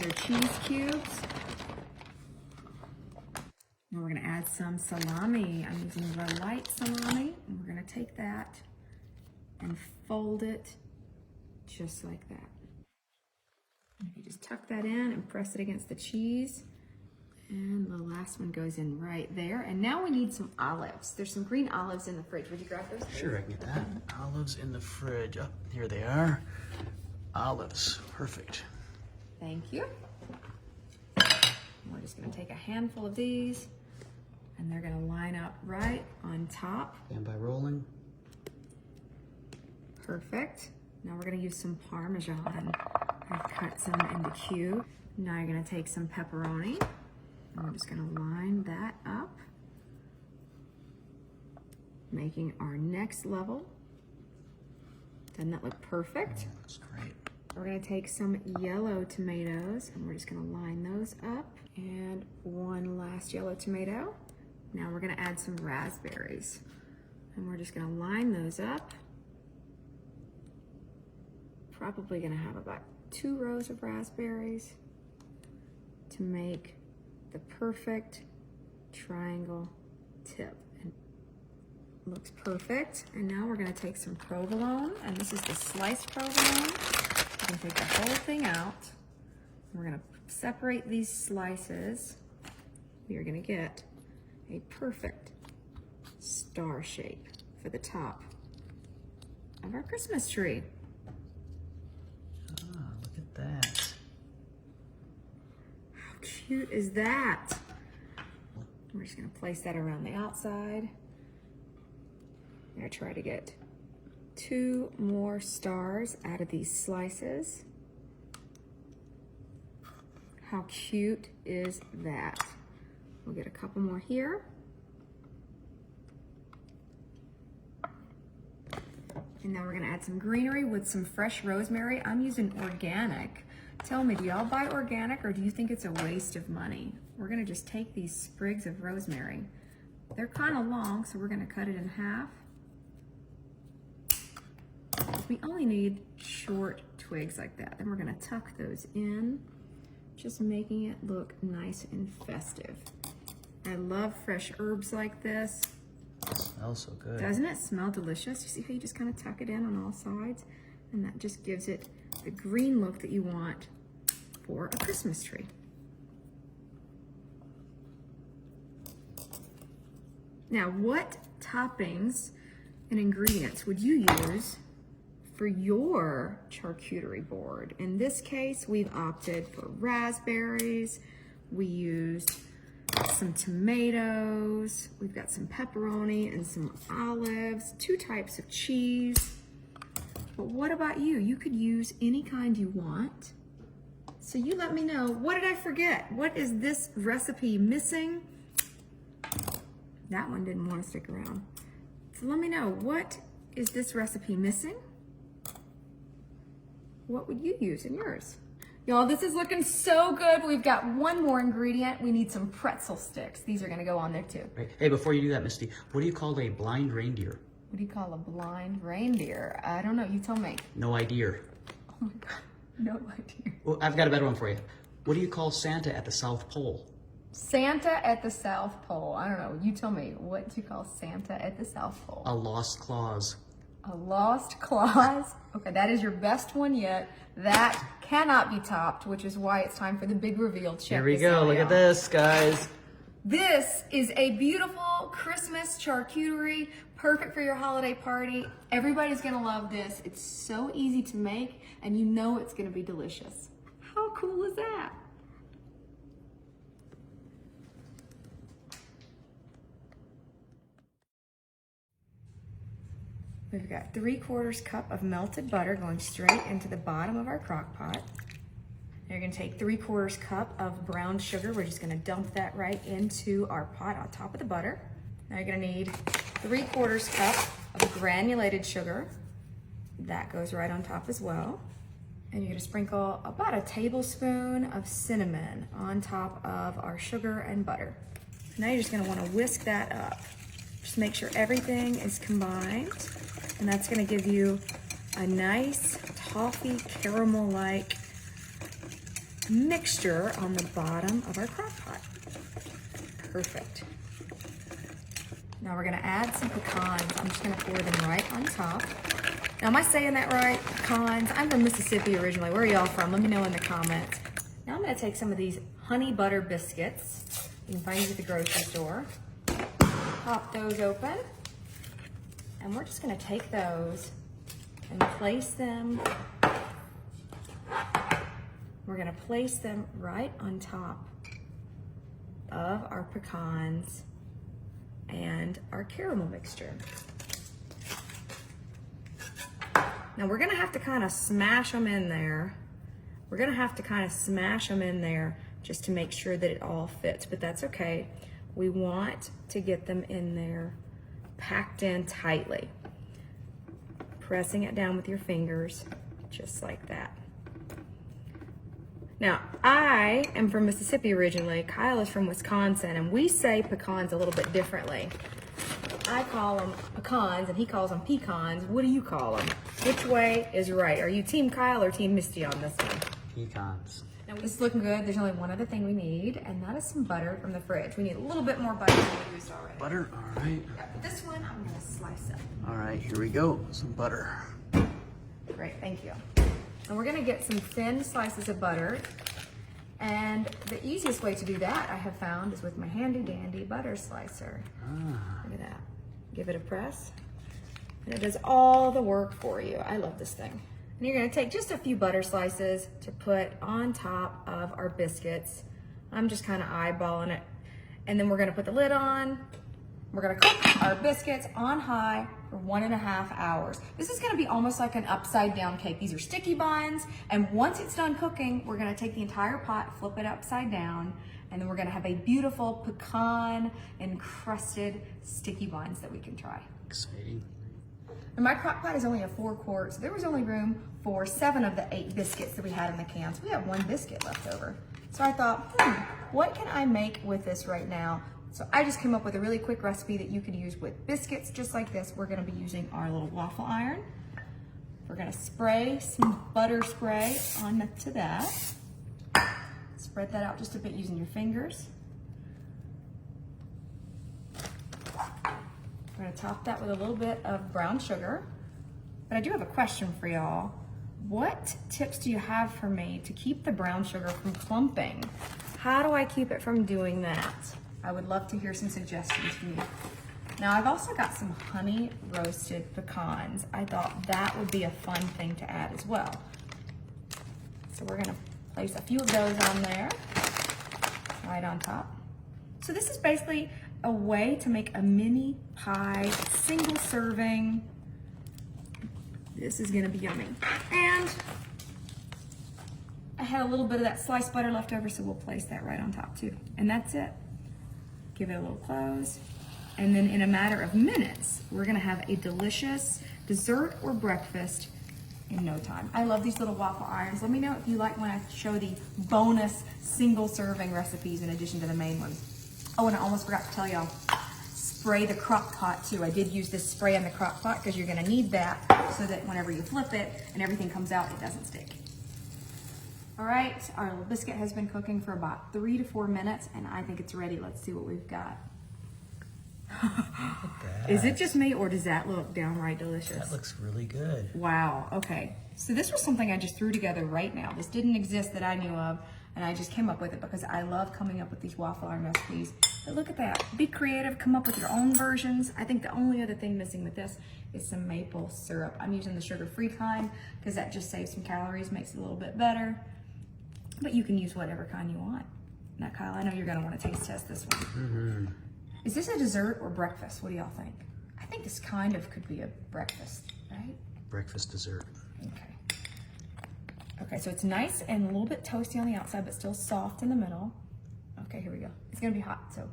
cheddar cheese cubes. And we're gonna add some salami. I'm using the light salami, and we're gonna take that and fold it just like that. And you just tuck that in and press it against the cheese. And the last one goes in right there. And now we need some olives. There's some green olives in the fridge. Would you grab those, please? Sure, I can get that. Olives in the fridge. Oh, here they are. Olives, perfect. Thank you. We're just gonna take a handful of these, and they're gonna line up right on top. And by rolling. Perfect. Now we're gonna use some Parmesan. I've cut some into cubes. Now you're gonna take some pepperoni, and we're just gonna line that up, making our next level. Doesn't that look perfect? Oh, looks great. We're gonna take some yellow tomatoes, and we're just gonna line those up. And one last yellow tomato. Now we're gonna add some raspberries, and we're just gonna line those up. Probably gonna have about 2 rows of raspberries to make the perfect triangle tip. And looks perfect. And now we're gonna take some provolone, and this is the sliced provolone. We're gonna take the whole thing out. We're gonna separate these slices. We are gonna get a perfect star shape for the top of our Christmas tree. Ah, look at that. How cute is that? We're just gonna place that around the outside. I'm gonna try to get 2 more stars out of these slices. How cute is that? We'll get a couple more here. And now we're gonna add some greenery with some fresh rosemary. I'm using organic. Tell me, do y'all buy organic, or do you think it's a waste of money? We're gonna just take these sprigs of rosemary. They're kind of long, so we're gonna cut it in half. We only need short twigs like that. Then we're gonna tuck those in, just making it look nice and festive. I love fresh herbs like this. It smells so good. Doesn't it smell delicious? You see how you just kind of tuck it in on all sides? And that just gives it the green look that you want for a Christmas tree. Now, what toppings and ingredients would you use for your charcuterie board? In this case, we've opted for raspberries. We used some tomatoes. We've got some pepperoni and some olives, 2 types of cheese. But what about you? You could use any kind you want. So you let me know, what did I forget? What is this recipe missing? That one didn't want to stick around. So let me know, what is this recipe missing? What would you use in yours? Y'all, this is looking so good. We've got one more ingredient. We need some pretzel sticks. These are gonna go on there too. Right. Hey, before you do that, Misty, what do you call a blind reindeer? What do you call a blind reindeer? I don't know, you tell me. No idea. Oh my God, no idea. Well, I've got a better one for you. What do you call Santa at the South Pole? Santa at the South Pole. I don't know, you tell me. What do you call Santa at the South Pole? A lost clause. A lost clause? Okay, that is your best one yet. That cannot be topped, which is why it's time for the big reveal. Check Here we this go, out, look y'all. at this, guys. This is a beautiful Christmas charcuterie, perfect for your holiday party. Everybody's gonna love this. It's so easy to make, and you know it's gonna be delicious. How cool is that? We've got 3/4 cup of melted butter going straight into the bottom of our crock pot. You're gonna take 3/4 cup of brown sugar. We're just gonna dump that right into our pot on top of the butter. Now you're gonna need 3/4 cup of granulated sugar. That goes right on top as well. And you're gonna sprinkle about a tablespoon of cinnamon on top of our sugar and butter. Now you're just gonna wanna whisk that up. Just make sure everything is combined. And that's gonna give you a nice toffee caramel-like mixture on the bottom of our crock pot. Perfect. Now we're gonna add some pecans. I'm just gonna pour them right on top. Now, am I saying that right? Pecans. I'm from Mississippi originally. Where are y'all from? Let me know in the comments. Now I'm gonna take some of these honey butter biscuits. You can find these at the grocery store. Pop those open. And we're just gonna take those and place them. We're gonna place them right on top of our pecans and our caramel mixture. Now we're gonna have to kind of smash them in there. We're gonna have to kind of smash them in there just to make sure that it all fits, but that's okay. We want to get them in there, packed in tightly. Pressing it down with your fingers, just like that. Now, I am from Mississippi originally. Kyle is from Wisconsin, and we say pecans a little bit differently. I call them pecans, and he calls them pecans. What do you call them? Which way is right? Are you Team Kyle or Team Misty on this one? Pecans. Now, this is looking good. There's only one other thing we need, and that is some butter from the fridge. We need a little bit more butter than we used already. Butter, all right. Yeah, but this one, I'm gonna slice up. All right, here we go. Some butter. Great, thank you. And we're gonna get some thin slices of butter. And the easiest way to do that, I have found, is with my handy dandy butter slicer. Look at that. Give it a press. And it does all the work for you. I love this thing. And you're gonna take just a few butter slices to put on top of our biscuits. I'm just kind of eyeballing it. And then we're gonna put the lid on. We're gonna cook our biscuits on high for 1.5 hours. This is gonna be almost like an upside down cake. These are sticky buns, and once it's done cooking, we're gonna take the entire pot, flip it upside down, and then we're gonna have a beautiful pecan encrusted sticky buns that we can try. Exciting. And my crock pot is only a 4 quart, so there was only room for 7 of the 8 biscuits that we had in the can. So we have 1 biscuit left over. So I thought, what can I make with this right now? So I just came up with a really quick recipe that you could use with biscuits just like this. We're gonna be using our little waffle iron. We're gonna spray some butter spray onto that. Spread that out just a bit using your fingers. We're gonna top that with a little bit of brown sugar. But I do have a question for y'all. What tips do you have for me to keep the brown sugar from clumping? How do I keep it from doing that? I would love to hear some suggestions from you. Now I've also got some honey roasted pecans. I thought that would be a fun thing to add as well. So we're gonna place a few of those on there, right on top. So this is basically a way to make a mini pie, single serving. This is gonna be yummy. And I had a little bit of that sliced butter left over, so we'll place that right on top too. And that's it. Give it a little close. And then in a matter of minutes, we're gonna have a delicious dessert or breakfast in no time. I love these little waffle irons. Let me know if you like when I show the bonus single serving recipes in addition to the main ones. Oh, and I almost forgot to tell y'all, spray the crock pot too. I did use this spray in the crock pot because you're gonna need that so that whenever you flip it and everything comes out, it doesn't stick. All right, our little biscuit has been cooking for about 3 to 4 minutes, and I think it's ready. Let's see what we've got. Is it just me, or does that look downright delicious? That looks really good. Wow, okay. So this was something I just threw together right now. This didn't exist that I knew of, and I just came up with it because I love coming up with these waffle iron recipes. But look at that. Be creative, come up with your own versions. I think the only other thing missing with this is some maple syrup. I'm using the sugar-free kind because that just saves some calories, makes it a little bit better. But you can use whatever kind you want. Now, Kyle, I know you're gonna want to taste test this one. Is this a dessert or breakfast? What do y'all think? I think this kind of could be a breakfast, right? Breakfast dessert. Okay. Okay, so it's nice and a little bit toasty on the outside, but still soft in the middle. Okay, here we go. It's gonna be hot, so.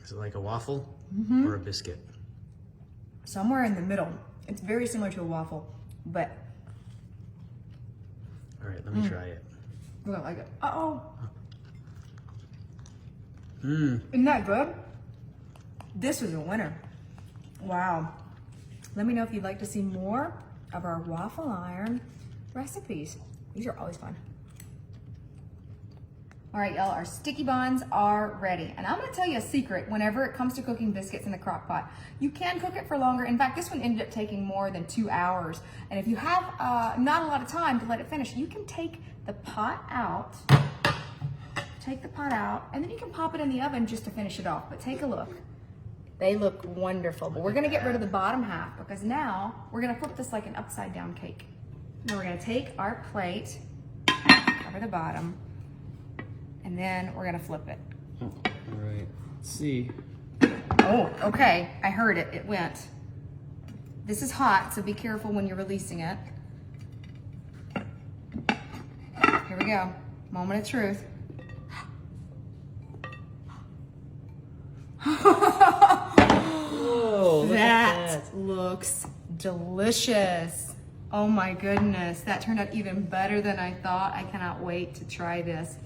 Is it like a waffle or a biscuit? Somewhere in the middle. It's very similar to a waffle, but. All right, let me try it. We're gonna like it. Uh-oh. Isn't that good? This was a winner. Wow. Let me know if you'd like to see more of our waffle iron recipes. These are always fun. All right, y'all, our sticky buns are ready. And I'm gonna tell you a secret whenever it comes to cooking biscuits in the crock pot. You can cook it for longer. In fact, this one ended up taking more than 2 hours. And if you have not a lot of time to let it finish, you can take the pot out, and then you can pop it in the oven just to finish it off. But take a look. They look wonderful, but we're gonna get rid of the bottom half because now we're gonna flip this like an upside down cake. Now we're gonna take our plate, cover the bottom, and then we're gonna flip it. Oh, all right, let's see. Oh, okay, I heard it, it went. This is hot, so be careful when you're releasing it. Here we go, moment of truth. Whoa, look at That looks delicious. Oh my goodness, that turned out even better than I thought. I cannot wait to try this.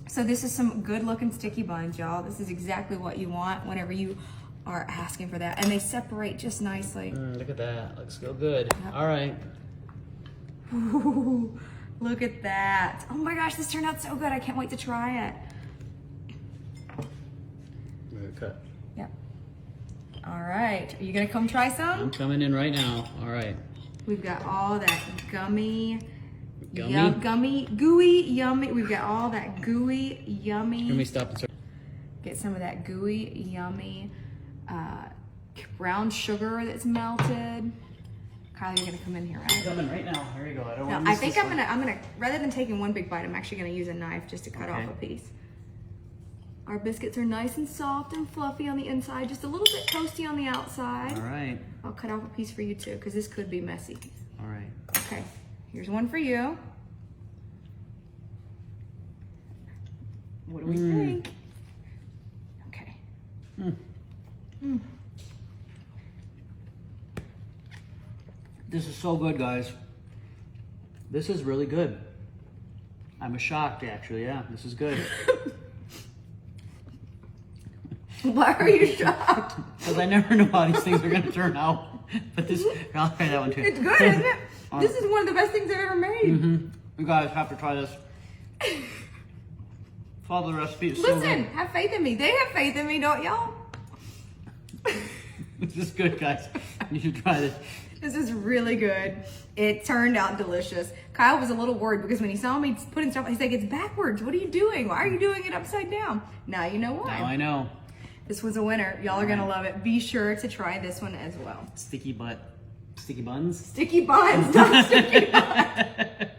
So this is some good looking sticky buns, y'all. This is exactly what you want whenever you are asking for that. And they separate just nicely. Look at that, looks so good. Yep. All right. Ooh, look at that. Oh my gosh, this turned out so good. I can't wait to try it. We're gonna cut. Yep. All right, are you gonna come try some? I'm coming in right now. All right. We've got all that gummy, Gummy? gooey, yummy. We've got all that gooey, yummy. Let me stop and start. Get some of that gooey, yummy brown sugar that's melted. Kyle, you're gonna come in here, right? Coming right now. Here you go. I don't No, want to I miss think this I'm gonna, rather than taking one big bite, I'm actually gonna use a knife just to cut off a piece. Our biscuits are nice and soft and fluffy on the inside, just a little bit toasty on the outside. All right. I'll cut off a piece for you too, because this could be messy. All right. Okay, here's one for you. What do we think? Okay. This is so good, guys. This is really good. I'm shocked, actually. Yeah, this is good. Why are you shocked? Because I never know how these things are going to turn out. But this, I'll try that one too. It's good, isn't it? This is one of the best things I've ever made. You guys have to try this. Follow the recipe. It's so Listen, good. have faith in me. They have faith in me, don't y'all? This is good, guys. You should try this. This is really good. It turned out delicious. Kyle was a little worried because when he saw me putting stuff, he's like, it's backwards. What are you doing? Why are you doing it upside down? Now you know why. Now I know. This was a winner. Y'all are gonna love it. Be sure to try this one as well. Sticky buns. Sticky buns, not sticky buns.